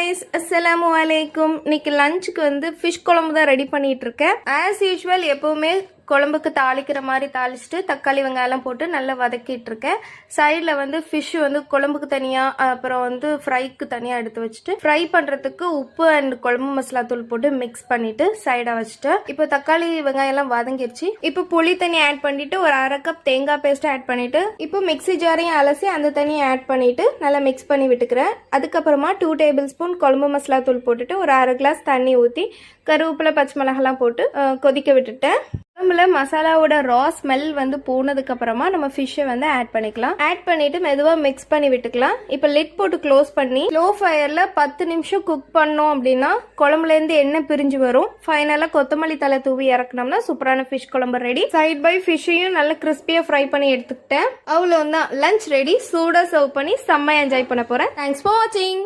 guys, assalamu alaikum. இன்னைக்கு லஞ்சுக்கு வந்து ஃபிஷ் குழம்பு தான் ரெடி பண்ணிட்டு இருக்கேன். ஆஸ் யூஷுவல் எப்பவுமே குழம்புக்கு தாளிக்கிற மாதிரி தாளிச்சுட்டு தக்காளி வெங்காயம் போட்டு நல்லா வதக்கிட்டு இருக்கேன். சைடில் வந்து ஃபிஷ் வந்து குழம்புக்கு தனியாக அப்புறம் வந்து ஃப்ரைக்கு தனியாக எடுத்து வச்சுட்டு ஃப்ரை பண்ணுறதுக்கு உப்பு அண்ட் குழம்பு மசாலா தூள் போட்டு மிக்ஸ் பண்ணிட்டு சைடாக வச்சுட்டு இப்போ தக்காளி வெங்காயம் எல்லாம் வதங்கிருச்சு. இப்போ புளி தண்ணி ஆட் பண்ணிட்டு ஒரு அரை கப் தேங்காய் பேஸ்ட் ஆட் பண்ணிட்டு இப்போ மிக்ஸி ஜாரையும் அலசி அந்த தண்ணியை ஆட் பண்ணிட்டு நல்லா மிக்ஸ் பண்ணி விட்டுக்கிறேன். அதுக்கப்புறமா 2 டேபிள் ஸ்பூன் குழம்பு மசாலா தூள் போட்டுட்டு ஒரு அரை கிளாஸ் தண்ணி ஊற்றி கருவேப்பிலை பச்சை மிளகாலாம் போட்டு கொதிக்க விட்டுட்டேன். குழம்புல மசாலாவோட ரா ஸ்மெல் வந்து போனதுக்கு அப்புறமா நம்ம ஃபிஷ்ஷை வந்து ஆட் பண்ணிக்கலாம். ஆட் பண்ணிட்டு மெதுவா மிக்ஸ் பண்ணி விட்டுக்கலாம். இப்போ லிட் போட்டு க்ளோஸ் பண்ணி ஸ்லோ ஃபயர்ல 10 நிமிஷம் குக் பண்ணோம் அப்படின்னா குழம்புல இருந்து எண்ணெய் பிரிஞ்சு வரும். ஃபைனலா கொத்தமல்லி தலை தூவி இறக்கணும்னா சூப்பரான ஃபிஷ் குழம்பு ரெடி. சைட் பை ஃபிஷ்ஷையும் நல்லா கிறிஸ்பியா ஃப்ரை பண்ணி எடுத்துக்கிட்டேன். அவ்வளவுதான், லஞ்ச் ரெடி. சூடா சர்வ் பண்ணி செம்மையா என்ஜாய் பண்ண போறேன். தேங்க்ஸ் ஃபார் வாட்சிங்.